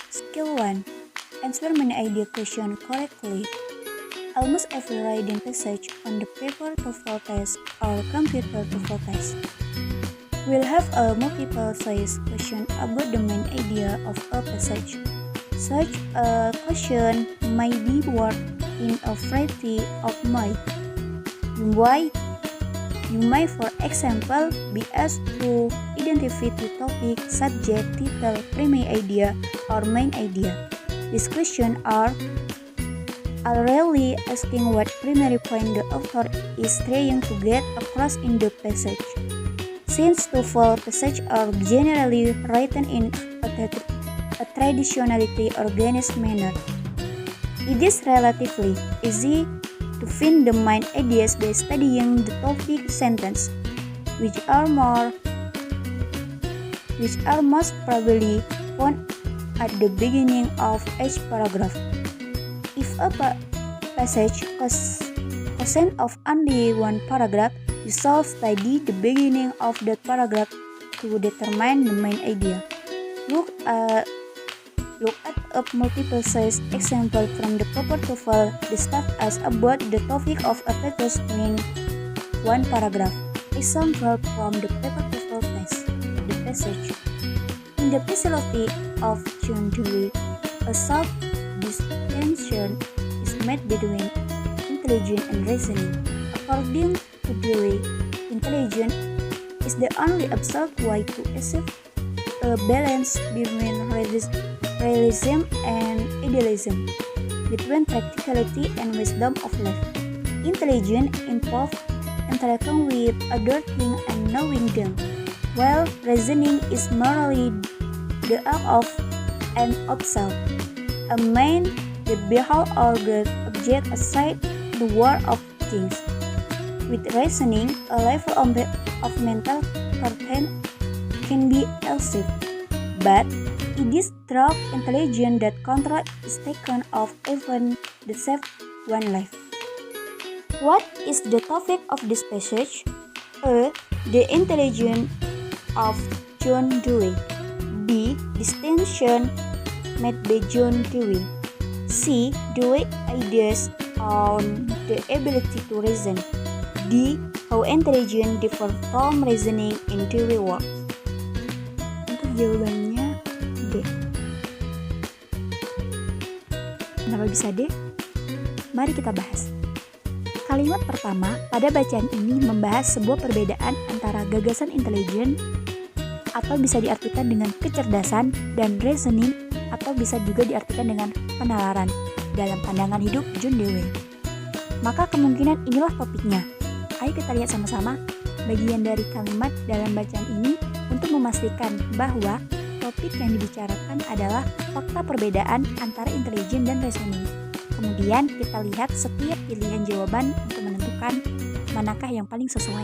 Skill 1. Answer main idea question correctly. Almost every writing passage on the paper TOEFL test or computer TOEFL test will have a multiple choice question about the main idea of a passage. Such a question may be worded in a variety of ways. Why? You may, for example, be asked to identify the topic, subject, title, primary idea, or main idea. These questions are really asking what primary point the author is trying to get across in the passage. Since TOEFL passages are generally written in a traditionally organized manner, it is relatively easy to find the main ideas by studying the topic sentence, which are most probably found at the beginning of each paragraph. If a passage consists of only one paragraph, you should study the beginning of that paragraph to determine the main idea. Look at a multiple choice example from the paper TOEFL that starts us about the topic of a passage in one paragraph. Example from the paper TOEFL test. The passage. In the philosophy of John Dewey, a sharp distinction is made between intelligence and reasoning. According to Dewey, intelligence is the only absolute way to achieve a balance between realism and idealism, between practicality and wisdom of life. Intelligence involves interacting with other things and knowing them, while reasoning is merely the act of an observer, a man that beholds all the objects aside the world of things. With reasoning, a level of mental content can be achieved, but it is through intelligence that control is taken of even the saved one life. What is the topic of this passage? A. The intelligence of John Dewey. B. Distinction made by John Dewey. C. Dewey ideas on the ability to reason. D. How intelligence differs from reasoning in Dewey works. Untuk jawabannya D. Kenapa bisa D? Mari kita bahas. Kalimat pertama pada bacaan ini membahas sebuah perbedaan antara gagasan intelijen atau bisa diartikan dengan kecerdasan dan reasoning atau bisa juga diartikan dengan penalaran dalam pandangan hidup John Dewey. Maka kemungkinan inilah topiknya. Ayo kita lihat sama-sama bagian dari kalimat dalam bacaan ini untuk memastikan bahwa topik yang dibicarakan adalah fakta perbedaan antara intelijen dan reasoning. Kemudian kita lihat setiap pilihan jawaban untuk menentukan manakah yang paling sesuai.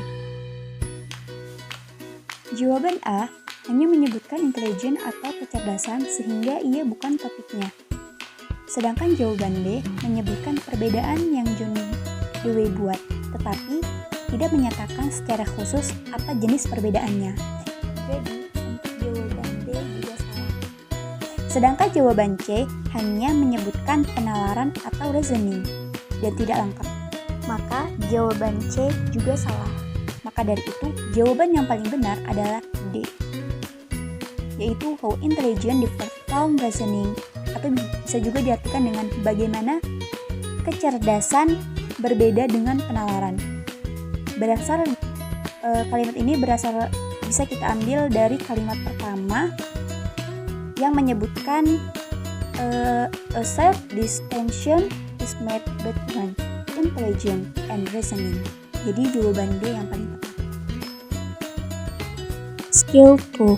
Jawaban A hanya menyebutkan intelijen atau kecerdasan sehingga ia bukan topiknya. Sedangkan jawaban B menyebutkan perbedaan yang John Dewey buat, tetapi tidak menyatakan secara khusus apa jenis perbedaannya. Jadi, untuk jawaban D juga salah. Sedangkan jawaban C hanya menyebutkan penalaran atau reasoning dan tidak lengkap. Maka jawaban C juga salah. Maka dari itu, jawaban yang paling benar adalah D, yaitu how intelligence differs from reasoning, atau bisa juga diartikan dengan bagaimana kecerdasan berbeda dengan penalaran. Kalimat ini bisa kita ambil dari kalimat pertama yang menyebutkan a self distinction is made between intelligence and reasoning. Jadi jawaban D yang paling tepat. Skill 2.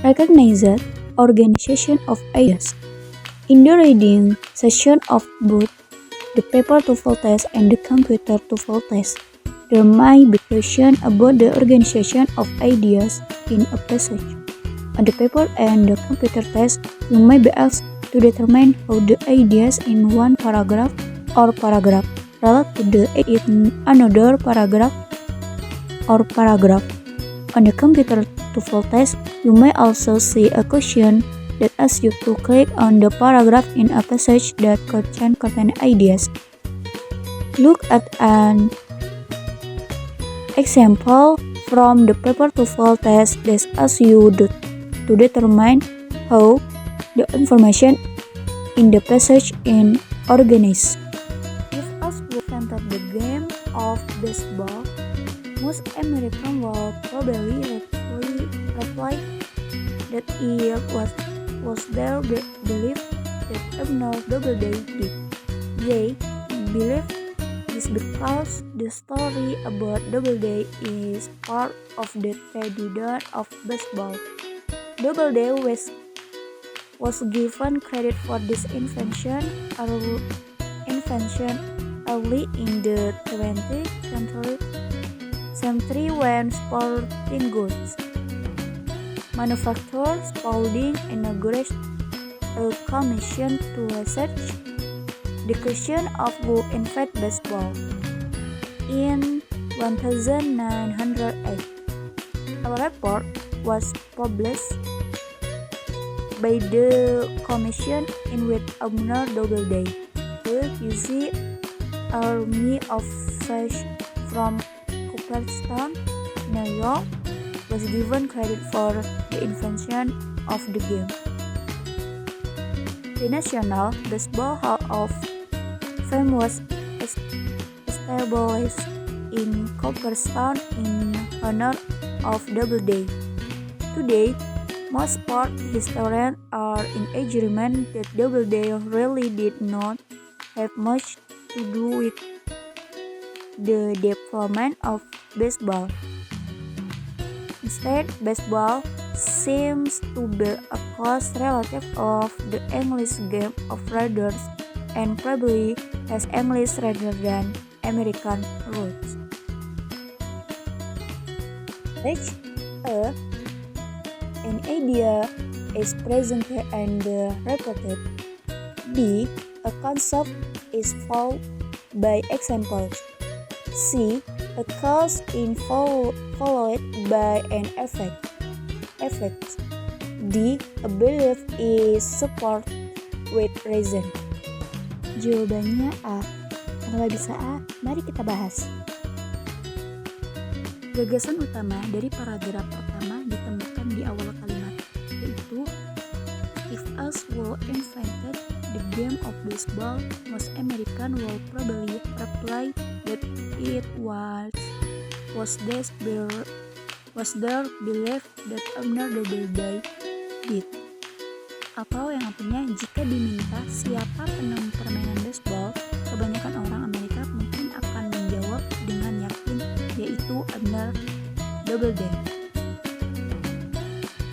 Recognize organization of ideas. In the reading session of both the paper TOEFL test and the computer TOEFL test, there may be questions about the organization of ideas in a passage. On the paper and the computer test, you may be asked to determine how the ideas in one paragraph or paragraph relate to the in another paragraph or paragraph. On the computer to full text, you may also see a question that asks you to click on the paragraph in a passage that contain ideas. Look at an example from the paper to full text that asks you to determine how the information in the passage is organized. If us invented the game of baseball, most Americans will probably reply that it was their belief that Abner Doubleday did. They believe this because the story about Doubleday is part of the tradition of baseball. Doubleday was given credit for this invention early in the 20th century when sporting goods manufacturer Spalding inaugurated a commission to research the question of who invented baseball. In 1908, a report was published by the commission in which Abner Doubleday, a Hussite army officer from Cooperstown, New York, was given credit for the invention of the game. The National Baseball Hall of Fame was established in Cooperstown in honor of Doubleday. Today, most sport historians are in agreement that Doubleday really did not have much to do with the development of baseball. Instead, baseball seems to be a close relative of the English game of rudders and probably has English rather than American roots. H. An idea is presented and repeated. B. A concept is followed by examples. C. A cause is followed by an effect. D. A belief is supported with reason. Jawabannya A. Kenapa bisa A? Mari kita bahas. Gagasan utama dari paragraf pertama ditemukan di awal kalimat, yaitu if us were invented the game of baseball, most American will probably reply that it was their belief that Abner Doubleday did. Atau yang artinya jika diminta siapa penemu permainan baseball, kebanyakan orang Amerika mungkin akan menjawab dengan yakin yaitu Abner Doubleday.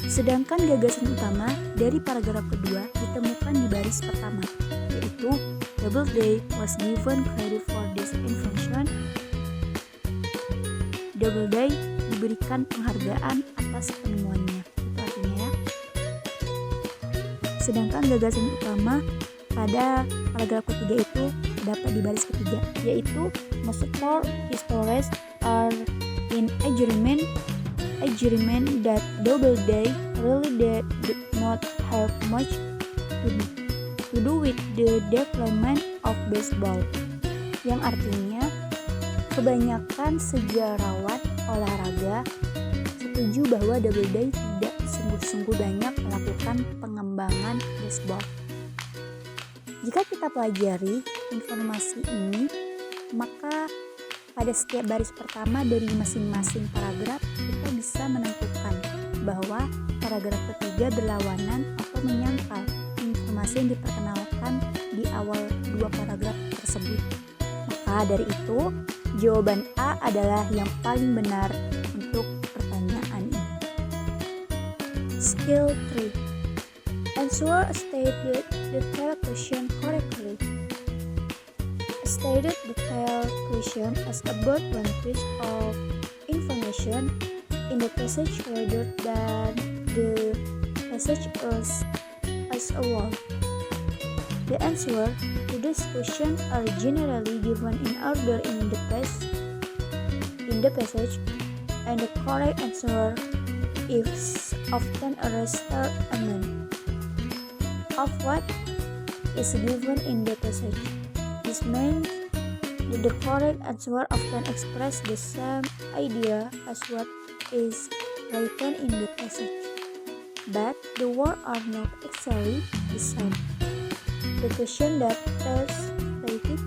Sedangkan gagasan utama dari paragraf kedua ditemukan di baris pertama, yaitu Doubleday was given credit for this invention. Doubleday diberikan penghargaan atas penemuannya. Itu artinya ya. Sedangkan gagasan utama pada paragraf ketiga itu terdapat di baris ketiga, yaitu most sport historians are in agreement that Doubleday really did not have much to do with the development of baseball. Yang artinya kebanyakan sejarawan olahraga setuju bahwa Doubleday tidak sungguh-sungguh banyak melakukan pengembangan baseball. Jika kita pelajari informasi ini, maka pada setiap baris pertama dari masing-masing paragraf kita bisa menentukan bahwa paragraf ketiga berlawanan atau menyangkal informasi yang diperkenalkan di awal dua paragraf tersebut. Maka dari itu, jawaban A adalah yang paling benar untuk pertanyaan ini. Skill 3. Answer a stated detailed question correctly. A stated detailed question is about one piece of information in the passage rather than the passage as a whole. The answer to this question are generally given in order in the passage, and the correct answer is often a restatement of what is given in the passage. This means that the correct answer often expresses the same idea as what is written in the passage, but the words are not exactly the same. The questions that test stated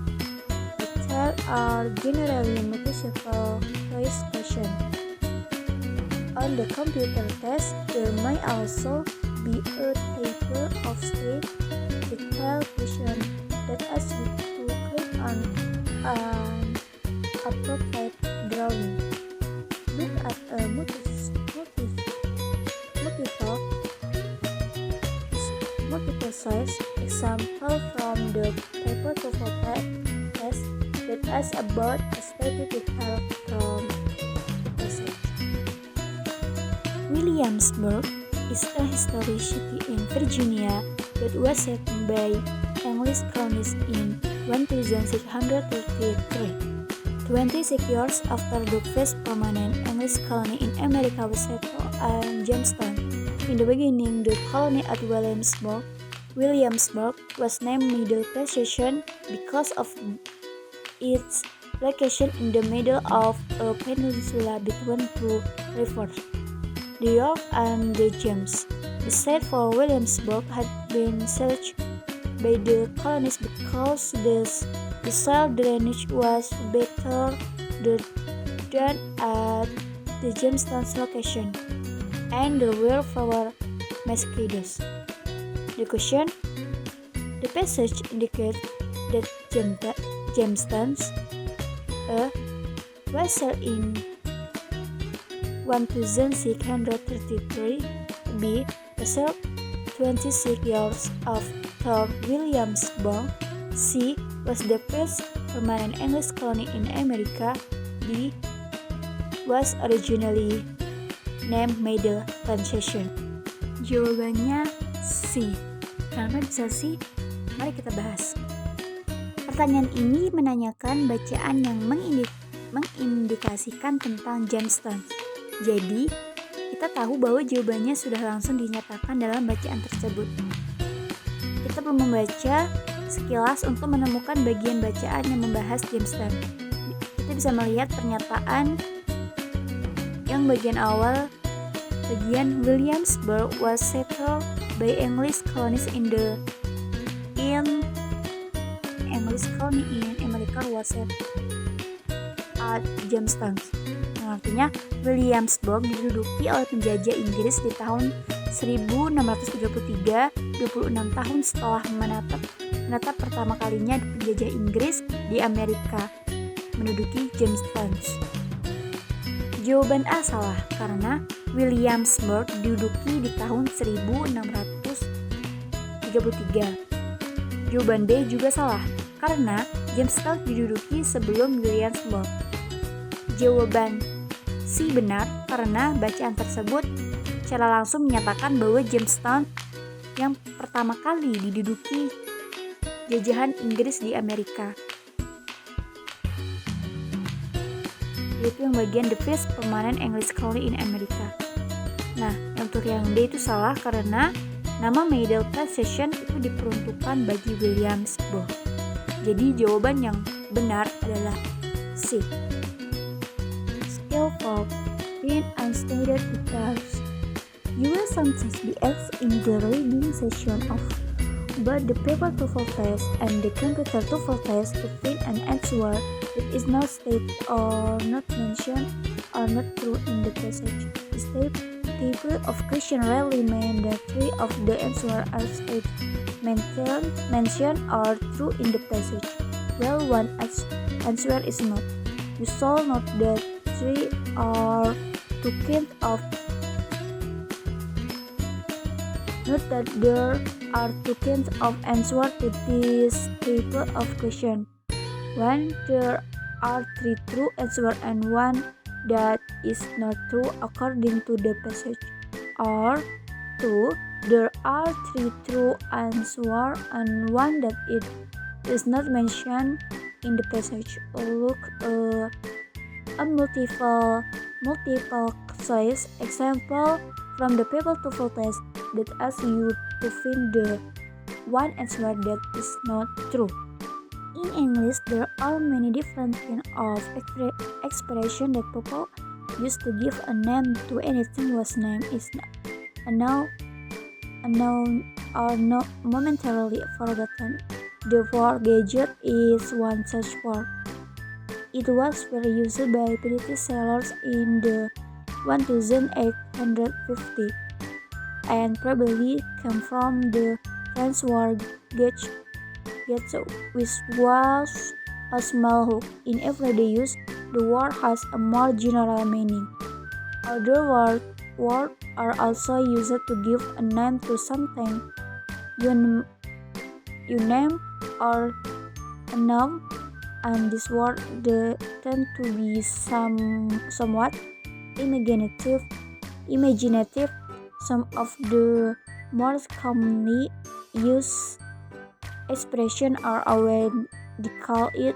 detail are generally multiple-choice questions. On the computer test, there may also be a table of state detail questions that ask you to click on an appropriate drawing. Look at a multiple choice example from the paper TOEFL test that asks about a stated detail from the passage. Williamsburg is a historic city in Virginia that was set by English colonists in 1633. 26 years after the first permanent English colony in America was settled at Jamestown. In the beginning, the colony at Williamsburg was named Middle Possession because of its location in the middle of a peninsula between two rivers, the York and the James. The site for Williamsburg had been searched by the colonists because the soil drainage was better than at the Jamestown's location, and there were fewer mosquitoes. The question: the passage indicates that Jamestown's was set in 1633. B. Settled 26 years after Williamsburg. C. Was the first permanent English colony in America. D. Was originally named Middle Possession. Jawabannya C. Kenapa bisa C? Mari kita bahas. Pertanyaan ini menanyakan bacaan yang mengindikasikan tentang Jamestown. Jadi, kita tahu bahwa jawabannya sudah langsung dinyatakan dalam bacaan tersebut. Kita perlu membaca sekilas untuk menemukan bagian bacaan yang membahas Jamestown. Kita bisa melihat pernyataan yang bagian awal, bagian Williamsburg was settled by English colonists in English colony in America was set at Jamestown. Artinya Williamsburg diduduki oleh penjajah Inggris di tahun 1633, 26 tahun setelah menetap pertama kalinya penjajah Inggris di Amerika menduduki Jamestown. Jawaban A salah karena Williamsburg diduduki di tahun 1633. Jawaban B juga salah karena Jamestown diduduki sebelum Williamsburg. Jawaban C benar karena bacaan tersebut secara langsung menyatakan bahwa Jamestown yang pertama kali diduduki jajahan Inggris di Amerika, yaitu yang bagian the first permanent English colony in America. Nah, untuk yang D itu salah karena nama Middle Possession itu diperuntukkan bagi Williamsburg. Jadi jawaban yang benar adalah C. Skill for being unstated details. You will sometimes be asked in the reading session about the paper TOEFL test and the computer TOEFL test to find an answer that is not stated or not mentioned or not true in the passage. This table of questions rarely mean that three of the answers are stated, mentioned or true in the passage, while one answer is not. You shall note that three are two kinds of Note that there are two kinds of answers to this table of questions. One, there are three true answers and one that is not true according to the passage. Or two, there are three true answers and one that it is not mentioned in the passage. Look, a multiple multiple choice example from the paper-to-full test that asks you to find the one answer that is not true. In English, there are many different kinds of expression that people use to give a name to anything whose name is unknown or not momentarily forgotten. The word gadget is one such word. It was first used by British sailors in the 1850 and probably came from the French word gauge, which was a small hook. In everyday use, the word has a more general meaning. Other words are also used to give a name to something. You name or a noun, and this word tend to be somewhat imaginative. Some of the most commonly used expression are when they call it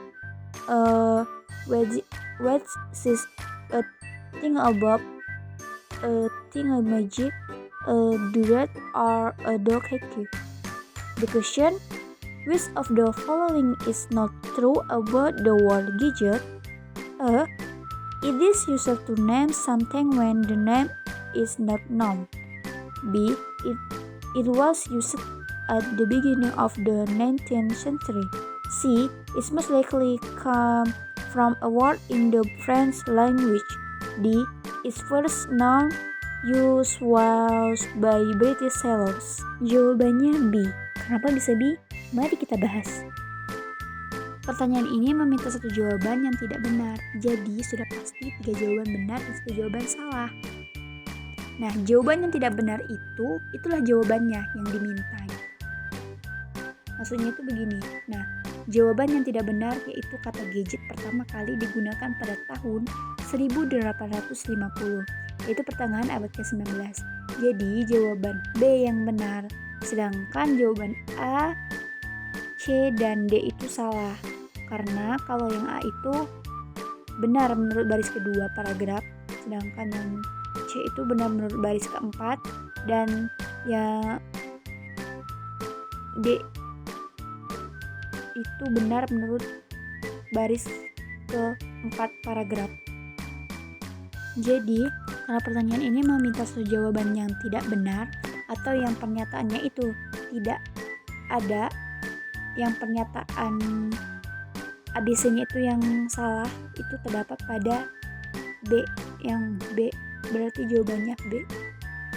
a wedge is a thing above, a thing a magic, a duet, or a dog haiku. The question: which of the following is not true about the word gadget? A. It is used to name something when the name is not known. B. It was used at the beginning of the 19th century. C. It most likely come from a word in the French language. D. Its first known use was by British sailors. Jawabannya B. Kenapa bisa B? Mari kita bahas. Pertanyaan ini meminta satu jawaban yang tidak benar, jadi sudah pasti 3 jawaban benar dan 1 jawaban salah. Nah, jawaban yang tidak benar itulah jawabannya yang diminta. Maksudnya itu begini. Nah, jawaban yang tidak benar yaitu kata gadget pertama kali digunakan pada tahun 1850, yaitu pertengahan abad ke-19. Jadi, jawaban B yang benar, sedangkan jawaban A, C, dan D itu salah. Karena kalau yang A itu benar menurut baris kedua paragraf, sedangkan yang C itu benar menurut baris keempat, dan yang D itu benar menurut baris keempat paragraf. Jadi, karena pertanyaan ini meminta satu jawaban yang tidak benar atau yang pernyataannya itu tidak ada, yang pernyataan ABC-nya itu yang salah, itu terdapat pada B, yang B, berarti jawabannya B.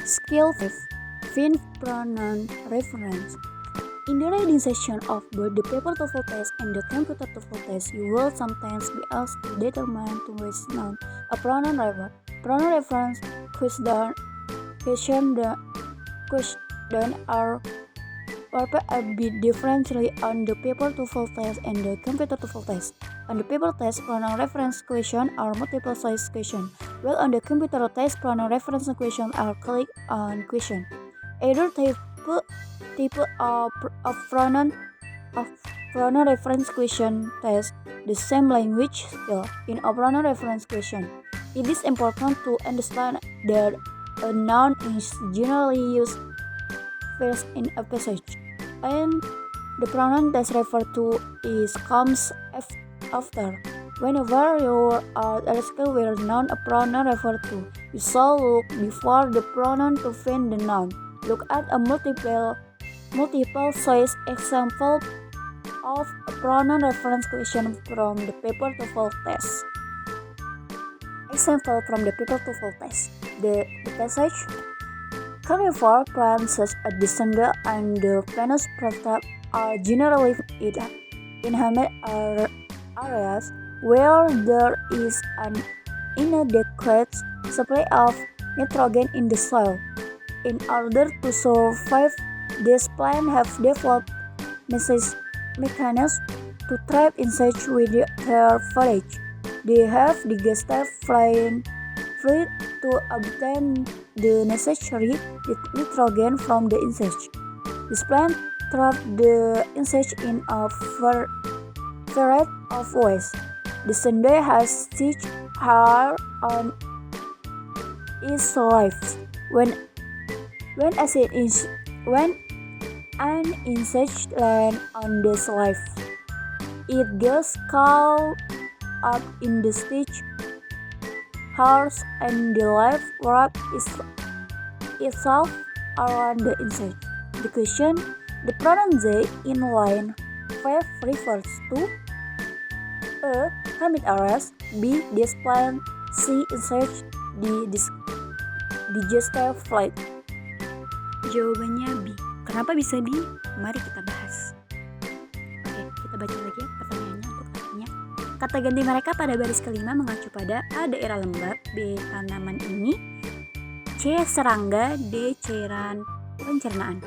Skill 5. Find pronoun reference. In the reading session of both the paper-to-full test and the computer-to-full test, you will sometimes be asked to determine to which noun a pronoun refers. Pronoun reference question are worked a bit differently on the paper-to-full test and the computer-to-full test. On the paper test, pronoun reference questions are multiple choice questions, while on the computer test, pronoun reference questions are click on question. Either type of pronoun reference question test the same language skill. In a pronoun reference question, it is important to understand that a noun is generally used first in a passage, and the pronoun that's referred to comes after. Whenever you are article where noun a pronoun referred to, you shall look before the pronoun to find the noun. Look at a multiple choice example of a pronoun reference question from the paper-to-full test. Example from the paper-to-full test. The passage: carnivore plants such as the sandal and the Venus flytrap are generally inhabit areas where there is an inadequate supply of nitrogen in the soil. In order to survive, these plants have developed mechanisms to trap insects with their foliage. They have digestive fluid to obtain the necessary nitrogen from the insects. This plant traps the insects in a variety of ways. The sunday has stitched her on is lives. When acid is when an insect lands on the slave, it gets caught up in the stitch hairs and the life wraps itself around the insect. The question, the pronoun they in line 5 refers to A. Hermit arrest, B. This plant, C. Insect, D. Digestive flight. Jawabannya B. Kenapa bisa B? Mari kita bahas. Oke, kita baca lagi ya pertanyaannya untuk artinya. Kata ganti mereka pada baris kelima mengacu pada A. Daerah lembab, B. Tanaman ini, C. Serangga, D. Cairan pencernaan.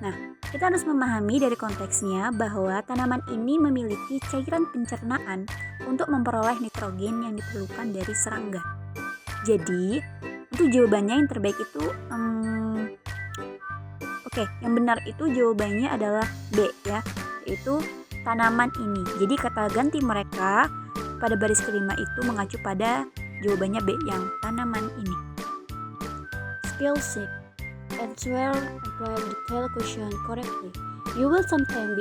Nah, kita harus memahami dari konteksnya bahwa tanaman ini memiliki cairan pencernaan untuk memperoleh nitrogen yang diperlukan dari serangga. Jadi, untuk jawabannya yang terbaik itu yang benar itu jawabannya adalah B ya, yaitu tanaman ini. Jadi kata ganti mereka pada baris kelima itu mengacu pada jawabannya B yang tanaman ini. Skill 6. Answer the detailed question correctly. You will sometimes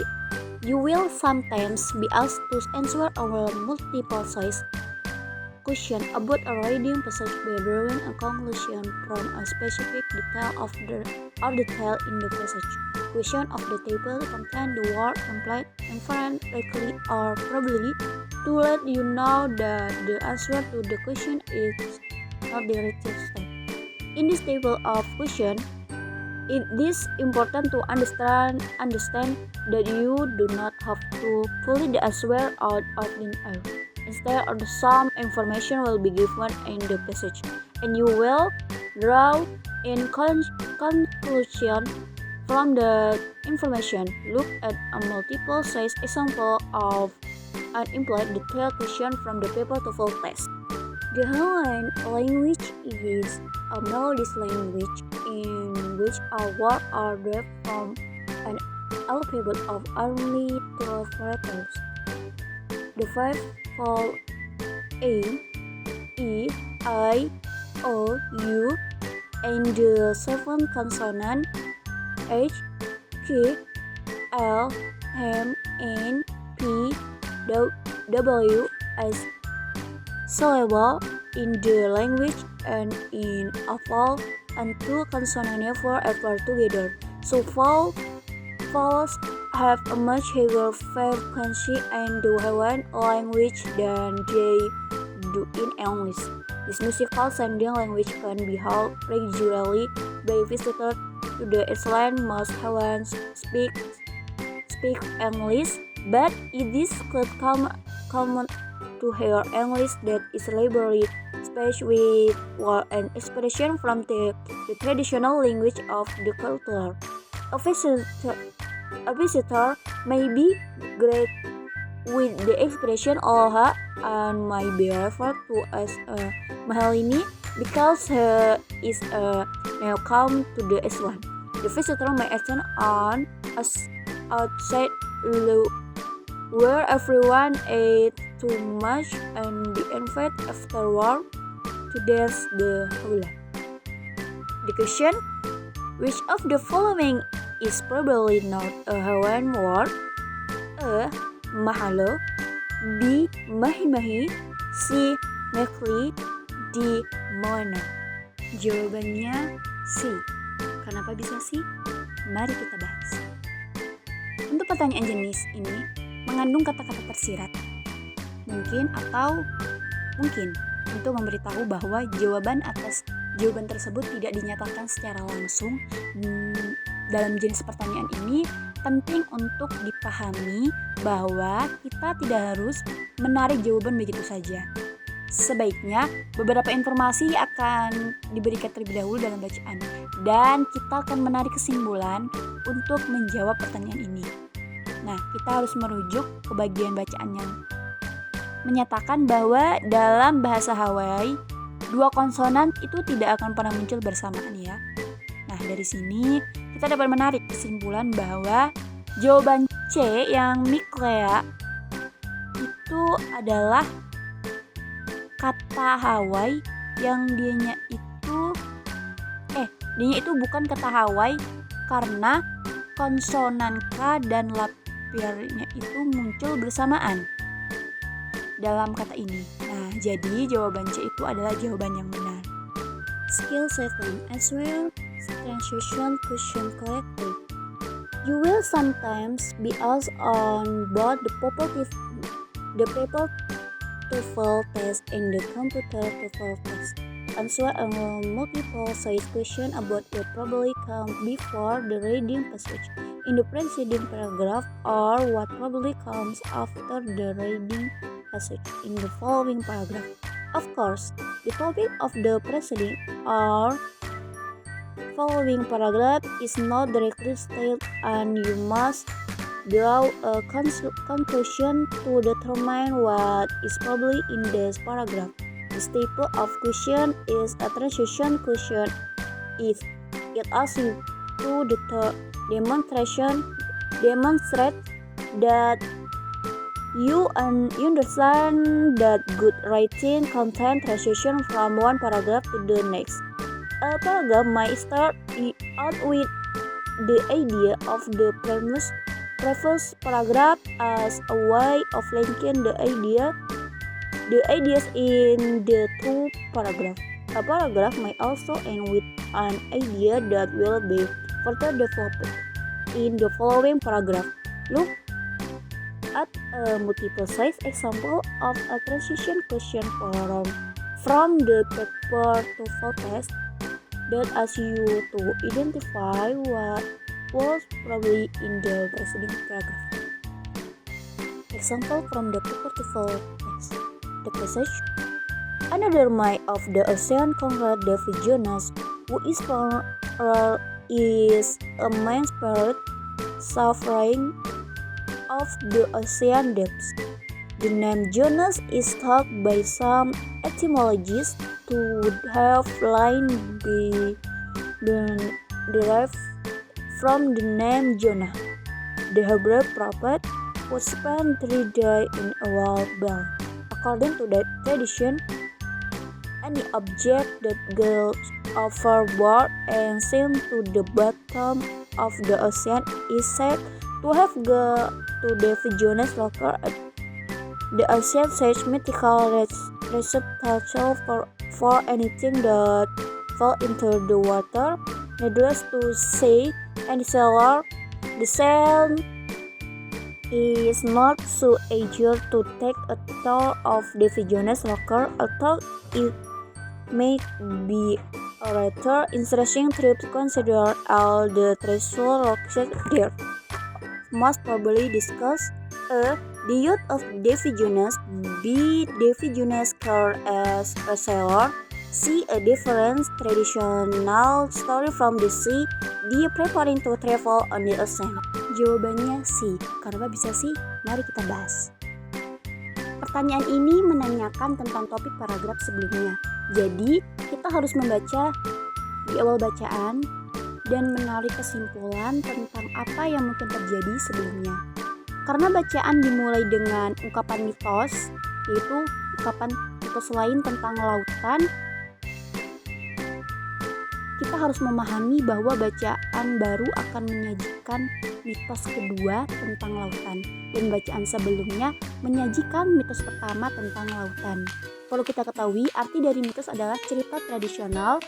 be asked to answer a multiple choice question about a reading passage by drawing a conclusion from a specific detail of the detail in the passage. Question of the table contain the word complete, inference, likely, or probably to let you know that the answer to the question is not the right step. In this table of question, it is important to understand that you do not have to pull the answer out of thin air. Instead, some information will be given in the passage, and you will draw in conclusion from the information. Look at a multiple choice example of an implied detailed question from the paper TOEFL test. The Hawaiian language is a melodious language in which a word are derived from an alphabet of only 12 letters. The 5 vowels A, E, I, O, U, and the 7 consonants H, K, L, M, N, P, W as syllable in the language and in a vowel and 2 consonants never ever together. So vowels have a much higher frequency in the Hawaiian language than they do in English. This musical sounding language can be heard regularly by visitors to the island. Most Hawaiians speak English, but it is quite common to hear English that is liberally spaced with word and expression from the traditional language of the culture. A visitor may be great with the expression aloha and may be referred to as a mahalini because he is a newcomer to the island. The visitor may attend on us outside where everyone ate too much and be invited afterward to dance the hula. The question: which of the following is probably not a Hawaiian word? A. Mahalo, B. Mahi-mahi, C. Mekli, D. Moana. Jawabannya C. Kenapa bisa C? Mari kita bahas. Untuk pertanyaan jenis ini mengandung kata-kata tersirat. Mungkin untuk memberitahu bahwa jawaban atas jawaban tersebut tidak dinyatakan secara langsung. Dalam jenis pertanyaan ini penting untuk dipahami bahwa kita tidak harus menarik jawaban begitu saja. Sebaiknya beberapa informasi akan diberikan terlebih dahulu dalam bacaan dan kita akan menarik kesimpulan untuk menjawab pertanyaan ini. Nah, kita harus merujuk ke bagian bacaan yang menyatakan bahwa dalam bahasa Hawaii 2 konsonan itu tidak akan pernah muncul bersamaan ya. Nah, dari sini kita dapat menarik kesimpulan bahwa jawaban C yang Miklea itu adalah kata Hawaii yang dianya itu itu bukan kata Hawaii karena konsonan K dan lapiernya itu muncul bersamaan dalam kata ini. Nah, jadi jawaban C itu adalah jawaban yang benar. Skill 7. Answer translation question correctly. You will sometimes be asked on both the paper TOEFL test and the computer TOEFL test. Answer a multiple choice question about what probably comes before the reading passage in the preceding paragraph, or what probably comes after the reading passage in the following paragraph. Of course, the topic of the preceding or following paragraph is not directly stated, and you must draw a conclusion to determine what is probably in this paragraph. This type of question is a translation question. It asks you to demonstrate that you understand that good writing content translation from one paragraph to the next. A paragraph might start out with the idea of the previous paragraph as a way of linking the ideas in the two paragraphs. A paragraph may also end with an idea that will be further developed in the following paragraph. Look at a multiple choice example of a translation question from the paper TOEFL test that asks you to identify what was probably in the preceding paragraph. Example from the paper TOEFL test. The passage: another mite of the ocean conquered Davy Jones, who is a man spirit suffering of the ocean depths. The name Jonas is thought by some etymologists to have been derived from the name Jonah, the Hebrew prophet who spent 3 days in a wild belly. According to that tradition, any object that goes overboard and sinks to the bottom of the ocean is said to have gone to Davy Jones' locker at the ocean, such mythical receptacle for anything that fell into the water. Needless to say, and the same is not so eager to take a tour of Davy Jones' locker, although it may be a rather interesting trip to consider all the treasure located there. Most probably discuss A. The youth of Davy Jones. B. Davy Jones career as a sailor. C. A different traditional story from the sea. D. Preparing to travel on the ocean. Jawabannya C. Kenapa bisa C? Mari kita bahas. Pertanyaan ini menanyakan tentang topik paragraf sebelumnya. Jadi, kita harus membaca di awal bacaan dan menarik kesimpulan tentang apa yang mungkin terjadi sebelumnya. Karena bacaan dimulai dengan ungkapan mitos, yaitu ungkapan mitos lain tentang lautan, kita harus memahami bahwa bacaan baru akan menyajikan mitos kedua tentang lautan, dan bacaan sebelumnya menyajikan mitos pertama tentang lautan. Perlu kita ketahui, arti dari mitos adalah cerita tradisional.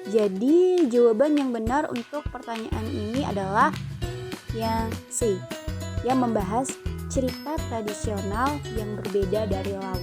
Jadi jawaban yang benar untuk pertanyaan ini adalah yang C, yang membahas cerita tradisional yang berbeda dari laut.